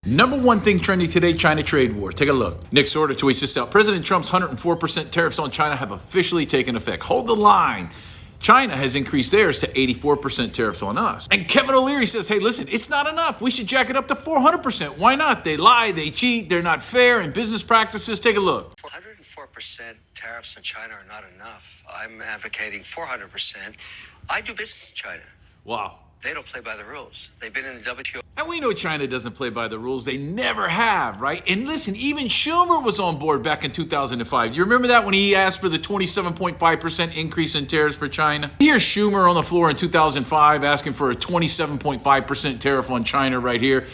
Number one thing trending today, China trade war. Take a look. Nick Sorter tweets this out. President Trump's 104% tariffs on China have officially taken effect. Hold the line. China has increased theirs to 84% tariffs on us. And Kevin O'Leary says, hey, listen, it's not enough. We should jack it up to 400%. Why not? They lie, they cheat, they're not fair in business practices. Take a look. 104% tariffs on China are not enough. I'm advocating 400%. I do business in China. Wow. They don't play by the rules. They've been in the WTO. And we know China doesn't play by the rules. They never have, right? And listen, even Schumer was on board back in 2005. Do you remember that when he asked for the 27.5% increase in tariffs for China? Here's Schumer on the floor in 2005 asking for a 27.5% tariff on China right here.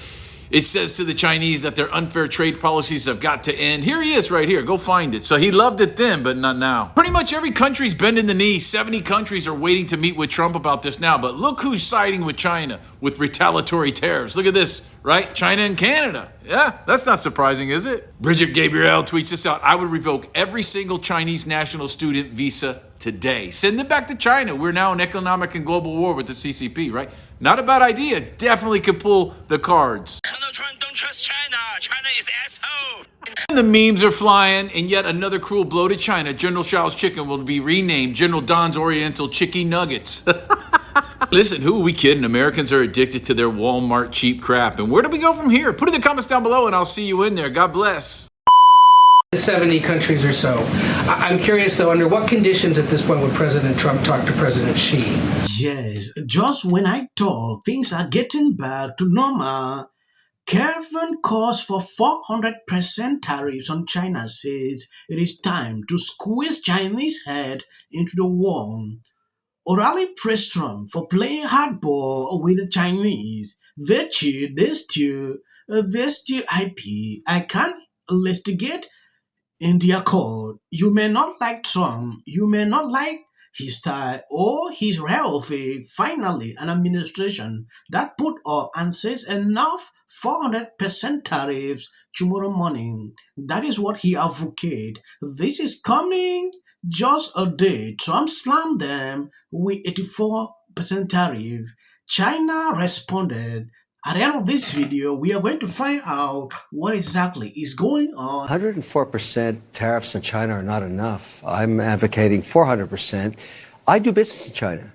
It says to the Chinese that their unfair trade policies have got to end. Here he is right here. Go find it. So he loved it then, but not now. Pretty much every country's bending the knee. 70 countries are waiting to meet with Trump about this now. But look who's siding with China with retaliatory tariffs. Look at this, right? China and Canada. Yeah, that's not surprising, is it? Bridget Gabriel tweets this out. I would revoke every single Chinese national student visa today. Send them back to China. We're now in economic and global war with the CCP, right? Not a bad idea. Definitely could pull the cards. Donald Trump, don't trust China. China is asshole. And the memes are flying, and yet another cruel blow to China. General Xiao's chicken will be renamed General Don's Oriental Chicky Nuggets. Listen, who are we kidding? Americans are addicted to their Walmart cheap crap. And where do we go from here? Put it in the comments down below, and I'll see you in there. God bless. 70 countries or so. I'm curious, though, under what conditions at this point would President Trump talk to President Xi? Yes, just when I thought things are getting back to normal, Kevin calls for 400% tariffs on China, says it is time to squeeze Chinese head into the wall. O'Reilly praised Trump for playing hardball with the Chinese. They cheat, they steal IP. I can't investigate in their court. You may not like Trump, you may not like his style or his healthy. Finally, an administration that put up and says enough 400% tariffs tomorrow morning. That is what he advocates. This is coming just a day. Trump slammed them with 84% tariff. China responded. At the end of this video, we are going to find out what exactly is going on. 104% tariffs on China are not enough. I'm advocating 400%. I do business in China.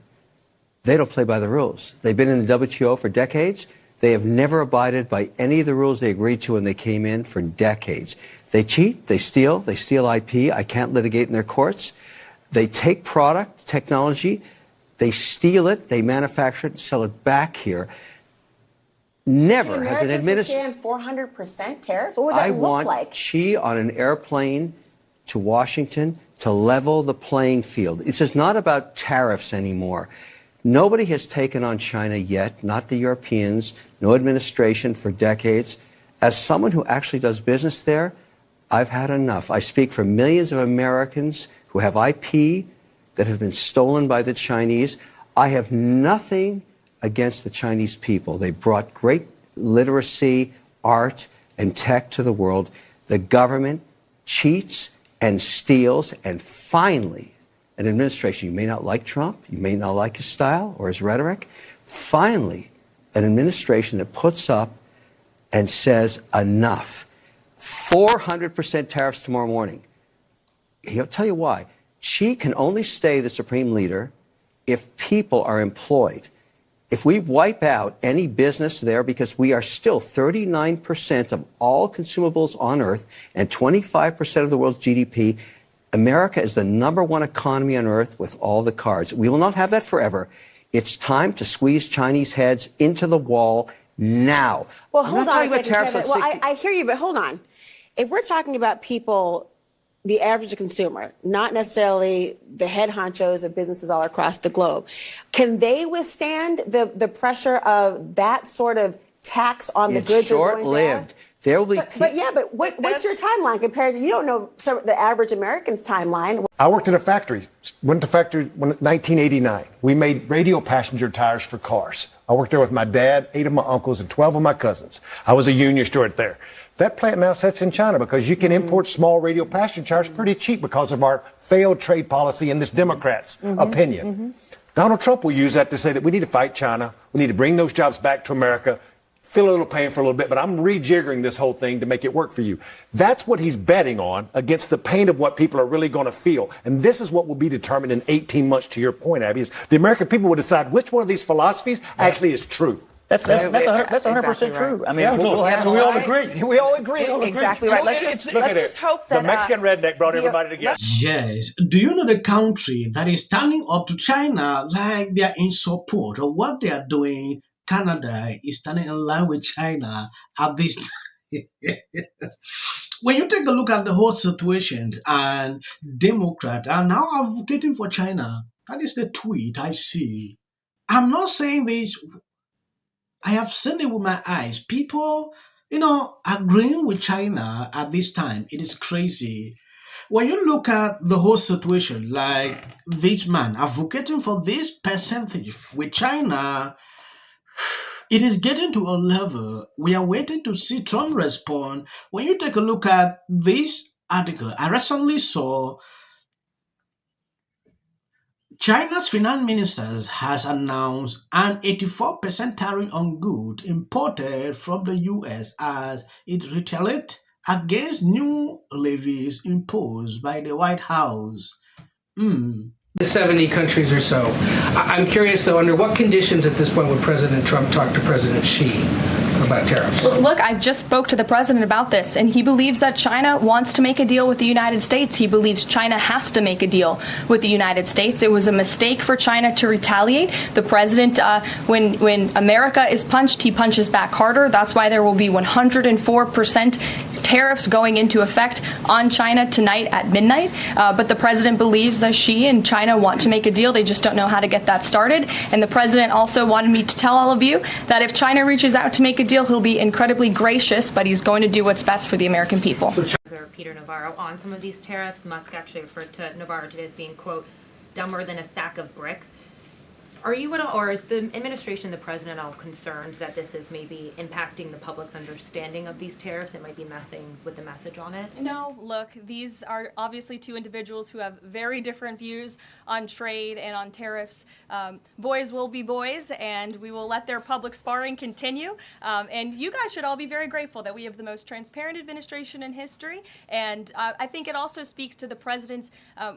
They don't play by the rules. They've been in the WTO for decades. They have never abided by any of the rules they agreed to when they came in for decades. They cheat, they steal IP. I can't litigate in their courts. They take product, technology, they steal it, they manufacture it and sell it back here. Never has an administration. 400% tariffs? What would that look like? I want Xi on an airplane to Washington to level the playing field. It's just not about tariffs anymore. Nobody has taken on China yet, not the Europeans, no administration for decades. As someone who actually does business there, I've had enough. I speak for millions of Americans who have IP that have been stolen by the Chinese. I have nothing against the Chinese people. They brought great literacy, art, and tech to the world. The government cheats and steals, and finally, an administration, you may not like Trump, you may not like his style or his rhetoric, finally, an administration that puts up and says enough. 400% tariffs tomorrow morning. He'll tell you why. Xi can only stay the supreme leader if people are employed. If we wipe out any business there, because we are still 39% of all consumables on Earth and 25% of the world's GDP, America is the #1 economy on Earth with all the cards. We will not have that forever. It's time to squeeze Chinese heads into the wall now. Well, hold on a second, Kevin. Well, I hear you, but hold on. If we're talking about people, the average consumer, not necessarily the head honchos of businesses all across the globe, can they withstand the pressure of that sort of tax on the goods? It's short-lived. There will be but what's your timeline compared to, you don't know the average American's timeline. I worked in a factory, went to factory in 1989. We made radial passenger tires for cars. I worked there with my dad, 8 of my uncles, and 12 of my cousins. I was a union steward there. That plant now sits in China because you can import small radial passenger tires pretty cheap because of our failed trade policy in this Democrats' opinion. Donald Trump will use that to say that we need to fight China. We need to bring those jobs back to America. feel a little pain for a little bit, but I'm rejiggering this whole thing to make it work for you. That's what he's betting on against the pain of what people are really going to feel. And this is what will be determined in 18 months, to your point, Abby, is the American people will decide which one of these philosophies actually is true. That's 100% true. I mean, we'll have we all agree. We all agree. Exactly right. Let's just hope that the Mexican redneck brought everybody together. Yes. Do you know the country that is standing up to China like they are in support of what they are doing? Canada is standing in line with China at this time. When you take a look at the whole situation, and Democrats are now advocating for China, that is the tweet I see. I'm not saying this. I have seen it with my eyes. People, agreeing with China at this time. It is crazy. When you look at the whole situation, like this man advocating for this percentage with China, it is getting to a level we are waiting to see Trump respond. When you take a look at this article, I recently saw China's finance minister has announced an 84% tariff on goods imported from the U.S. as it retaliates against new levies imposed by the White House. 70 countries or so. I'm curious, though, under what conditions at this point would President Trump talk to President Xi about tariffs? Look, I just spoke to the president about this, and he believes that China wants to make a deal with the United States. He believes China has to make a deal with the United States. It was a mistake for China to retaliate. The president, when America is punched, he punches back harder. That's why there will be 104% tariffs going into effect on China tonight at midnight. But the president believes that Xi and China want to make a deal. They just don't know how to get that started. And the president also wanted me to tell all of you that if China reaches out to make a deal, he'll be incredibly gracious, but he's going to do what's best for the American people. Peter Navarro on some of these tariffs. Musk actually referred to Navarro today as being, quote, dumber than a sack of bricks. Are you at all, or is the administration, the president, all concerned that this is maybe impacting the public's understanding of these tariffs? It might be messing with the message on it? No, look, these are obviously two individuals who have very different views on trade and on tariffs. Boys will be boys, and we will let their public sparring continue. And you guys should all be very grateful that we have the most transparent administration in history. And I think it also speaks to the president's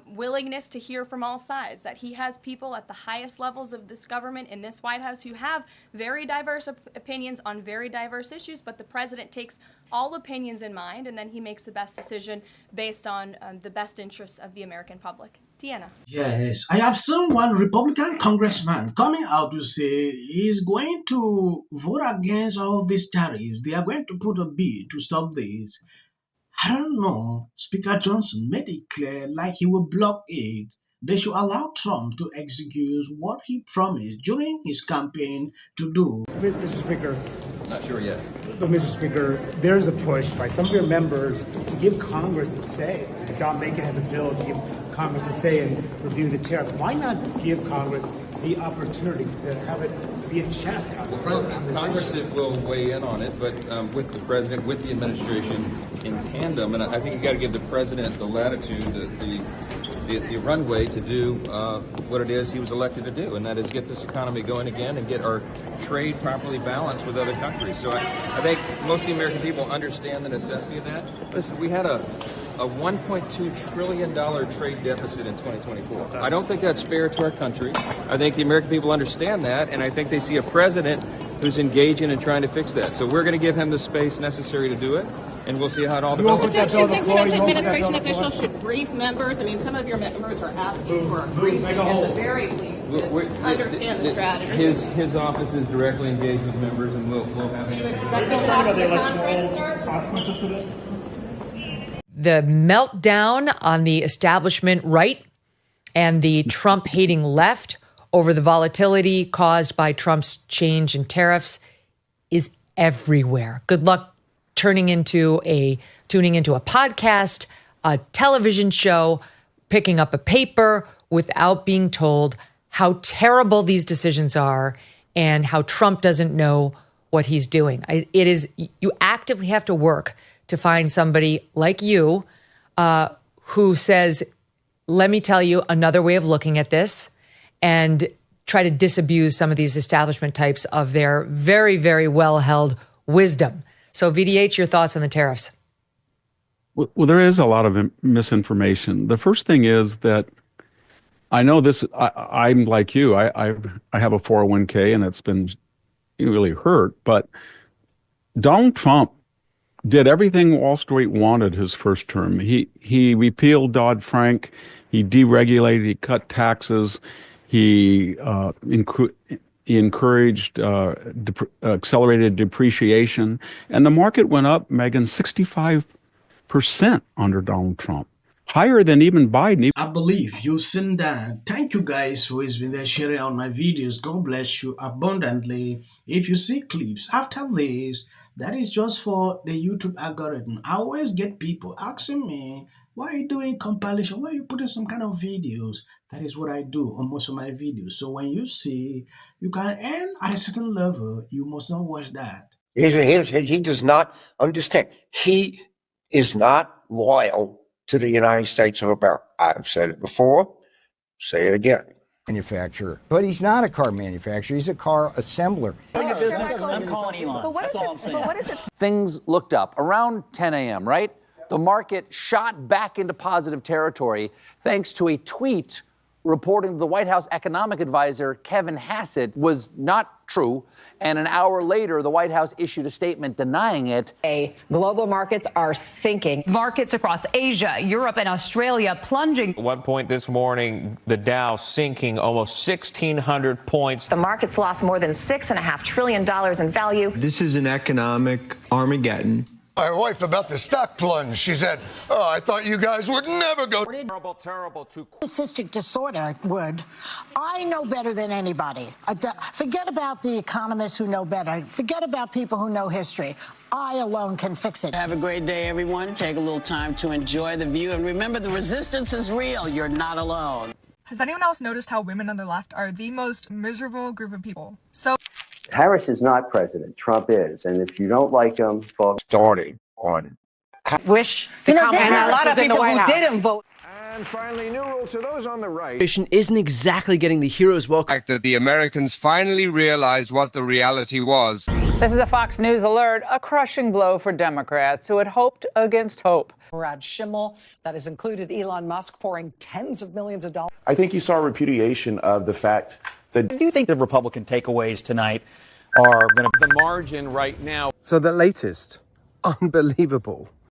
willingness to hear from all sides, that he has people at the highest levels of this government in this White House who have very diverse opinions on very diverse issues, but the president takes all opinions in mind, and then he makes the best decision based on the best interests of the American public. Deanna. Yes, I have seen one Republican congressman coming out to say he's going to vote against all these tariffs. They are going to put a bill to stop this. I don't know. Speaker Johnson made it clear like he will block it. They should allow Trump to execute what he promised during his campaign to do. Mr. Speaker. Not sure yet. But Mr. Speaker, there's a push by some of your members to give Congress a say. Don Bacon has a bill to give Congress a say in reviewing the tariffs. Why not give Congress the opportunity to have it be a check? Well, Congress will weigh in on it, but with the president, with the administration in tandem, and I think you got to give the president the latitude, the runway to do what it is he was elected to do, and that is get this economy going again and get our trade properly balanced with other countries. So I think most of the American people understand the necessity of that. Listen, we had a $1.2 trillion trade deficit in 2024. I don't think that's fair to our country. I think the American people understand that, and I think they see a president who's engaging and trying to fix that. So we're going to give him the space necessary to do it, and we'll see how it all develops. Do you think Trump administration officials should brief members? I mean, some of your members are asking for a briefing at the very least to understand the strategy. His office is directly engaged with members, and we'll have. Do you expect to talk to the conference, sir? The meltdown on the establishment right and the Trump-hating left over the volatility caused by Trump's change in tariffs is everywhere. Good luck tuning into a podcast, a television show, picking up a paper without being told how terrible these decisions are and how Trump doesn't know what he's doing. You actively have to work to find somebody like you who says, let me tell you another way of looking at this, and try to disabuse some of these establishment types of their very, very well-held wisdom. So VDH, your thoughts on the tariffs? Well, there is a lot of misinformation. The first thing is that I know this, I'm like you, I have a 401k and it's been really hurt, but Donald Trump did everything Wall Street wanted his first term. He repealed Dodd-Frank, he deregulated, he cut taxes, he encouraged accelerated depreciation, and the market went up, Megan, 65% under Donald Trump. Higher than even Biden. I believe you've seen that. Thank you guys who has been there sharing out my videos. God bless you abundantly. If you see clips after this, that is just for the YouTube algorithm. I always get people asking me, why are you doing compilation? Why are you putting some kind of videos? That is what I do on most of my videos. So when you see you can earn at a certain level, you must not watch that. He does not understand. He is not loyal to the United States of America. I've said it before, say it again. Manufacturer. But he's not a car manufacturer, he's a car assembler. I'm calling Elon. But what That's is all I'm it? saying. But what is it? Things looked up around 10 a.m., right? The market shot back into positive territory thanks to a tweet reporting the White House economic advisor, Kevin Hassett, was not true. And an hour later, the White House issued a statement denying it. Global markets are sinking. Markets across Asia, Europe, and Australia plunging. At one point this morning, the Dow sinking almost 1,600 points. The markets lost more than $6.5 trillion in value. This is an economic Armageddon. My wife about the stock plunge. She said, "Oh, I thought you guys would never go." Terrible. Cystic disorder would. I know better than anybody. Forget about the economists who know better. Forget about people who know history. I alone can fix it. Have a great day, everyone. Take a little time to enjoy the view. And remember, the resistance is real. You're not alone. Has anyone else noticed how women on the left are the most miserable group of people? So Harris is not president. Trump is. And if you don't like him, folks. Starting on. Wish and a lot of people who didn't vote. And finally, new rule to those on the right. Isn't exactly getting the hero's welcome. The fact that the Americans finally realized what the reality was. This is a Fox News alert, a crushing blow for Democrats who had hoped against hope. Brad Schimmel, that has included Elon Musk pouring tens of millions of dollars. I think you saw a repudiation of the fact that. Do you think the Republican takeaways tonight are going to. The margin right now. So the latest unbelievable